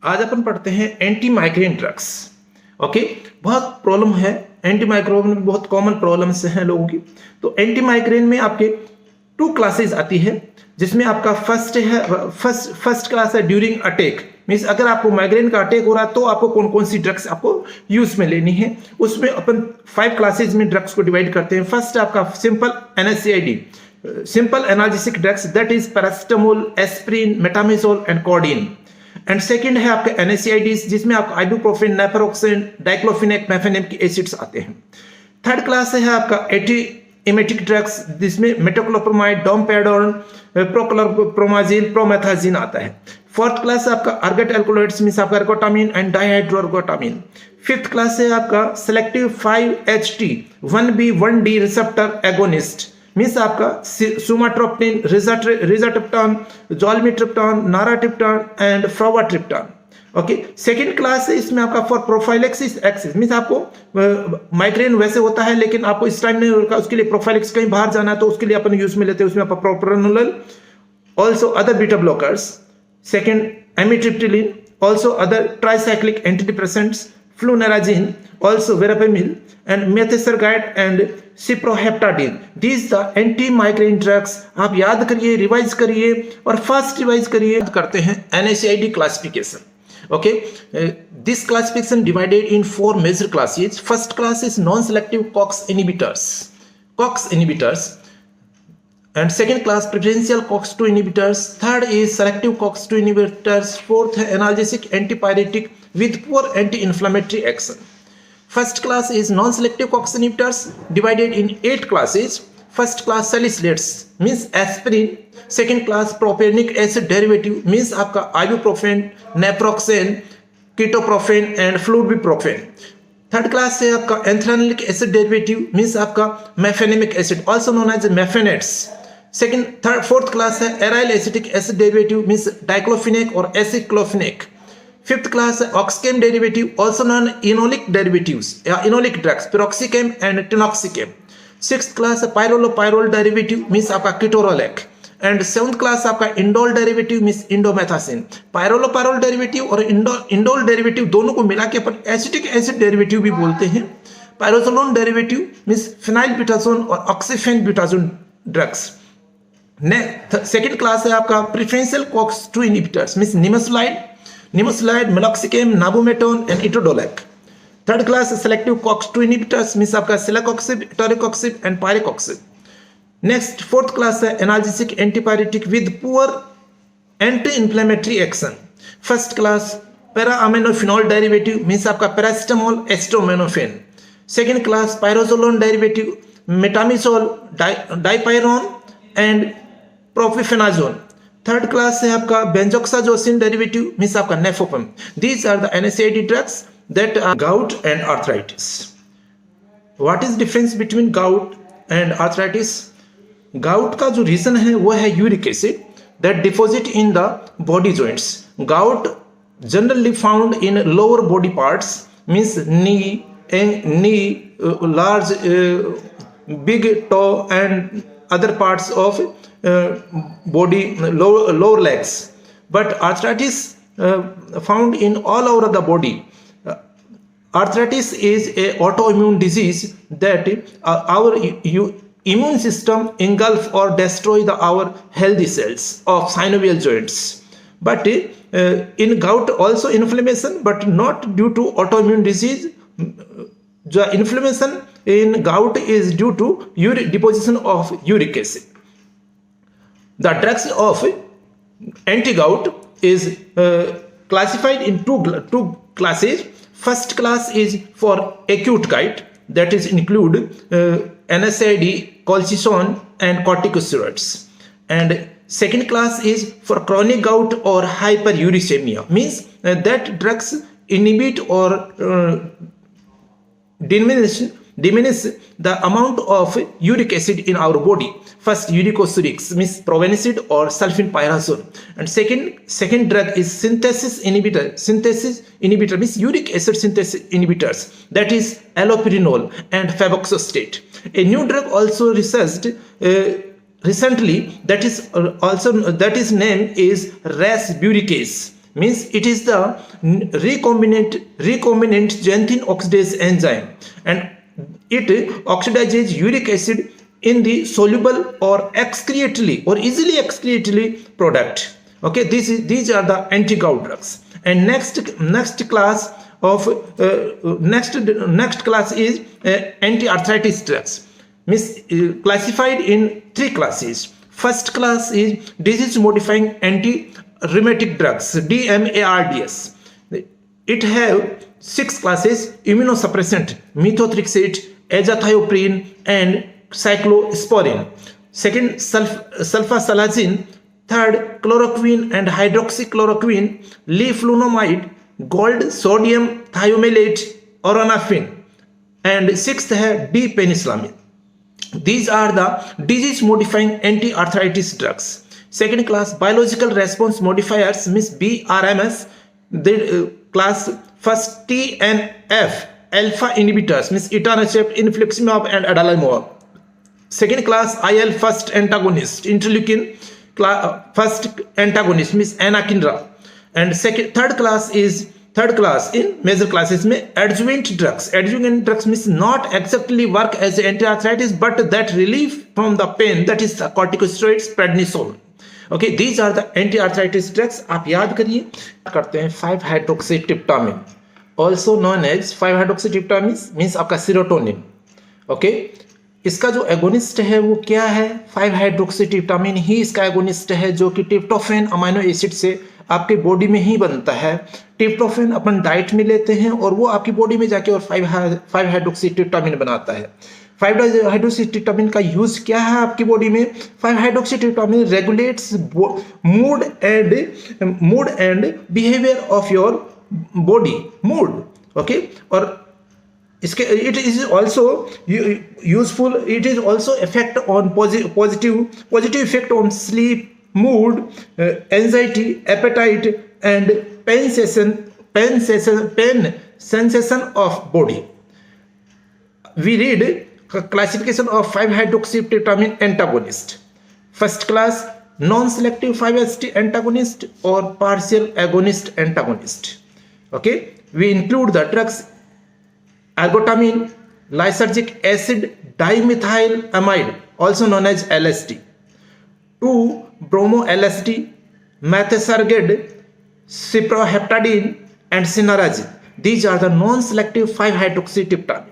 आज अपन पढ़ते हैं एंटी माइग्रेन ड्रग्स। ओके, बहुत प्रॉब्लम है एंटी माइग्रेन में, बहुत कॉमन प्रॉब्लम्स हैं लोगों की। तो एंटी माइग्रेन में आपके 2 क्लासेस आती है, जिसमें आपका फर्स्ट क्लास है ड्यूरिंग अटैक। मीन्स अगर आपको माइग्रेन का अटैक हो रहा है तो आपको कौन कौन सी ड्रग्स आपको यूज में लेनी है। उसमें अपन 5 क्लासेस में ड्रग्स को डिवाइड करते हैं। फर्स्ट आपका simple NSAID, simple analgesic drugs, that is paracetamol, aspirin, metamizole and codeine. And second है आपका NSAIDs, जिसमें आपका आइबुप्रोफेन, नेपरोक्सेन, डाइक्लोफिनेक, मेफेनेम की एसिड्स आते हैं। थर्ड क्लास है आपका एंटी एमेटिक ड्रग्स, जिसमें मेटोक्लोप्रोमाइड, डोमपेडोन, प्रोक्लोप्रोमाजिल, प्रोमेथाजिन आता है। फोर्थ क्लास है आपका अर्गेट एल्कोलॉइड्स, मींस आपका एर्गोटामिन एंड डाइहाइड्रोएर्गोटामिन। फिफ्थ क्लास है आपका selective 5-HT 1B1D receptor agonist, means आपका सुमाट्रोप्टिन, रिजाट्रिप्टन, जोल्मिट्रिप्टन, नाराट्रिप्टन एंड फ्रोवाट्रिप्टन। ओके, सेकंड क्लास है इसमें आपका फॉर प्रोफाइलेक्सिस एक्सिस, मीन्स आपको माइग्रेन वैसे होता है लेकिन आपको इस टाइम नहीं होगा, उसके लिए प्रोफाइलेक्स कहीं बाहर जाना है तो उसके लिए अपन यूज में लेते हैं। उसमें आपका propranolol, also other beta blockers, second amitriptyline, also other tricyclic antidepressants, flunarizine, also verapamil and methotrexate and ciproheptadine. These the anti-migraine drugs. आप याद करिए, रिवाइज करिए और फास्ट रिवाइज करिए। करते हैं NSAID classification. Okay, this classification divided in 4 major classes. First class is non-selective COX inhibitors, and second class preferential COX-2 inhibitors. Third is selective COX-2 inhibitors. Fourth है analgesic antipyretic with poor anti-inflammatory action. First class is non-selective COX inhibitors, divided in 8 classes. First class salicylates, means aspirin. Second class propionic acid derivative, means आपका ibuprofen, naproxen, ketoprofen and fludioprofen. Third class है आपका anthranilic acid derivative, means आपका mefenamic acid, also known as mefenates. Fourth class है aryl acetic acid derivative, means diclofenac or aciclofenac. Fifth class oxychem derivative, also known enolic derivatives, enolic drugs, piroxicam and tinoxicam. Sixth class pyrrolopyrrole derivative, means आपका ketorolac. And seventh class आपका indole derivative, means indomethacin. Pyrrolopyrrole derivative और indole derivative दोनों को मिला के अपन acetic acid derivative भी बोलते हैं। Pyroxolone derivative means phenylbutazone और oxyphenbutazone drugs. Second class है आपका preferential COX-2 inhibitors, means nimesulide, meloxicam, nabumetone and etodolac. Third class selective COX-2 inhibitors, means आपका celecoxib, toricoxib and pyricoxib. Next, fourth class है analgesic antipyretic with poor anti-inflammatory action. First class para-aminophenol derivative, means आपका paracetamol, acetaminophen. Second class pyrazolone derivative, metamizole, dipyrone and propionazole. Third class है आपका benzoxazocine derivative, means आपका nefopam. These are the NSAID drugs that are gout and arthritis. What is difference between gout and arthritis? Gout का जो reason है वो है uric acid that deposit in the body joints. Gout generally found in lower body parts, means knee, large big toe and other parts of body, lower legs, but arthritis found in all over the body. Arthritis is a autoimmune disease that our immune system engulf or destroy our healthy cells of synovial joints. But in gout also inflammation, but not due to autoimmune disease. The inflammation in gout is due to deposition of uric acid. The drugs of anti-gout is classified in two classes. First class is for acute gout, that is include NSAID, colchicine and corticosteroids. And second class is for chronic gout or hyperuricemia, means that drugs inhibit or diminish the amount of uric acid in our body. First, uricosurics, means probenecid or sulfenpyrazole. And second drug is synthesis inhibitor means uric acid synthesis inhibitors, that is allopurinol and febuxostate. A new drug also researched recently, that is name is rasburicase, means it is the recombinant xanthine oxidase enzyme, and it oxidizes uric acid in the soluble or excretely or easily excretely product. Okay, these are the anti-gout drugs. And next class is anti-arthritis drugs, means classified in three classes. First class is disease modifying anti-rheumatic drugs, DMARDs. It have 6 classes: immunosuppressant, methotrexate, azathioprine, and cyclosporin. Second, sulfasalazine. Third, chloroquine and hydroxychloroquine, leflunomide, gold sodium thiomalate, auranofin. And sixth है D-penicillamine. These are the disease modifying anti-arthritis drugs. Second class, biological response modifiers, means BRMS. The class first, TNF alpha inhibitors, means etanercept, infliximab, and adalimumab. Second class, IL first antagonist, interleukin first antagonist, means anakinra. And third class in major classes में adjuvant drugs. Adjuvant drugs means not exactly work as anti-arthritis, but that relief from the pain, that is corticosteroids, prednisone. Okay, these are the anti-arthritis drugs. आप याद करिए. करते हैं 5-hydroxytryptamine, also known as 5-hydroxytryptamine, means आपका serotonin. Okay, इसका जो agonist है वो क्या है? 5-hydroxytryptamine ही इसका एगोनिस्ट है, जो कि ट्रिप्टोफैन अमीनो एसिड से आपके बॉडी में ही बनता है. ट्रिप्टोफैन अपन डाइट में लेते हैं और वो आपकी बॉडी में जाके और 5-hydroxytryptamine बनाता है. 5-hydroxytryptamine का यूज क्या है आपकी बॉडी में? 5-hydroxytryptamine regulates mood and behaviour of your body, mood. Okay, और इसके it is also useful. It is also effect on positive effect on sleep, mood, anxiety, appetite, and pain sensation of body. We read classification of 5-hydroxytryptamine antagonist. First class, non-selective 5-HT antagonist or partial agonist antagonist. Okay, we include the drugs ergotamine, lysergic acid dimethylamide, also known as LSD, 2-bromo-LSD, methasergide, cyproheptadine, and cinnarizine. These are the non-selective 5-hydroxytryptamine.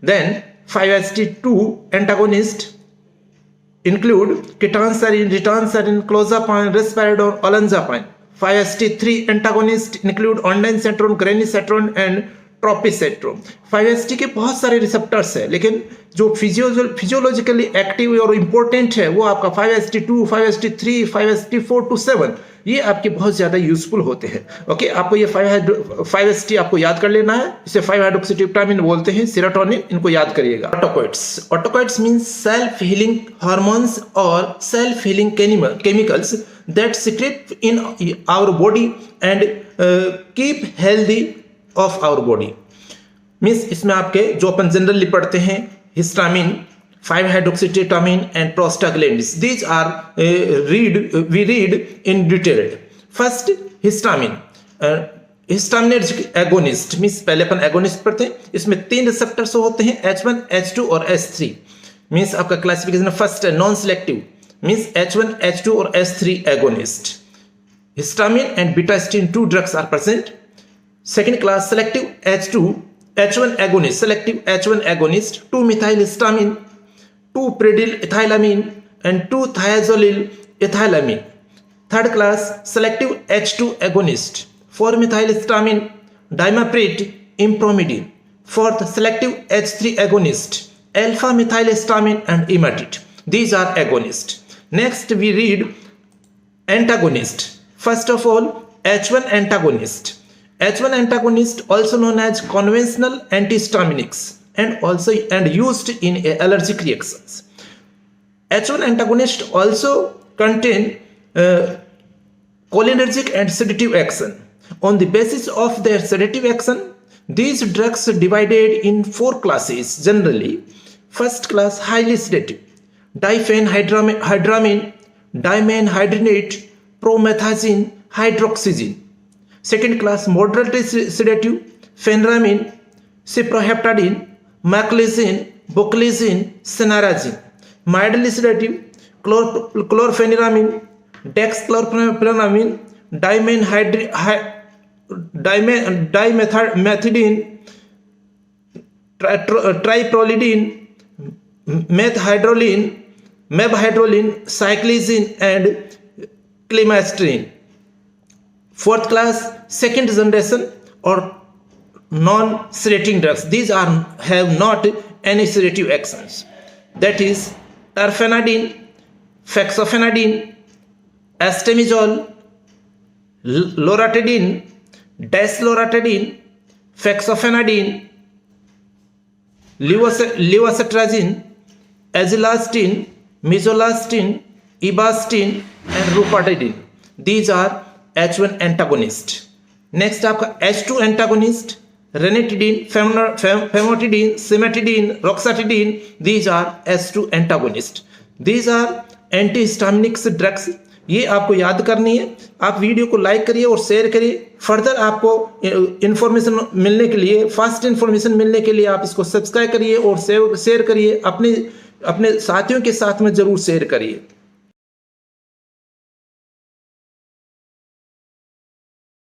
Then 5-HT2 antagonist include ketanserin, ritonserin, clozapine, risperidone, olanzapine. 5-HT3 antagonist include ondansetron, granisetron, and ट्रोपिसेट्रोम. 5-HT के बहुत सारे receptors है, लेकिन जो physiologically active और important है वो आपका 5-HT2, 5-HT3, 5-HT4 to 7, ये आपके बहुत ज्यादा यूजफुल होते हैं. ओके, आपको ये 5-HT आपको याद कर लेना है. इसे 5-hydroxytryptamine बोलते हैं, सेरोटोनिन, इनको याद करिएगा. Autacoids means self healing hormones और self healing chemicals that secrete in our body and keep healthy of our body. Means इसमें आपके जो अपन जनरली पढ़ते हैं, histamine, 5-hydroxytryptamine and prostaglandins. These are we read in detail. First, histamine. Histaminergic agonist means पहले अपन agonist पढ़ते हैं. इसमें 3 रिसेप्टर्स होते हैं, H1, H2 और H3. मीन्स आपका क्लासिफिकेशन फर्स्ट है non selective, means H1, H2 और H3 agonist. Histamine and beta-histine 2 drugs are present. Second class, selective H1 agonist, selective H1 agonist, 2-methylhistamine, 2-predylethylamine, and 2-thiazolylethylamine. Third class, selective H2 agonist, 4-methylhistamine, dimaprid, impromidine. Fourth, selective H3 agonist, alpha-methylhistamine and imatid. These are agonists. Next, we read antagonist. First of all, H1 antagonist. H1 antagonist, also known as conventional antihistaminics, and used in allergic reactions. H1 antagonist also contain cholinergic and sedative action. On the basis of their sedative action, these drugs are divided in 4 classes generally. First class, highly sedative, diphenhydramine, dimenhydrinate, promethazine, hydroxyzine. Second class moderately sedative, phenramine, cyproheptadine, maclizine, buclizine, cinnarizine. Mildly sedative, chlorpheniramine, dexchlorpheniramine, dimethylmethidine, triprolidine, methhydroline, cyclizine, and clemastine. Fourth class, second generation or non-sedating drugs. These have not any sedative actions. That is terfenadine, fexofenadine, estamizole, loratadine, desloratadine, fexofenadine, levocetrazine, azilastine, mesolastine, ebastine, and rupatadine. These are H1 antagonist. Next आपका H2 antagonist, ranitidine, famotidine, cimetidine, roxetidine. These are H2 antagonist. These are antihistaminic drugs. ये आपको याद करनी है. आप video को like करिए और शेयर करिए. फर्दर आपको इन्फॉर्मेशन मिलने के लिए, फास्ट इन्फॉर्मेशन मिलने के लिए आप इसको सब्सक्राइब करिए और शेयर करिए. अपने साथियों के साथ में जरूर शेयर करिए.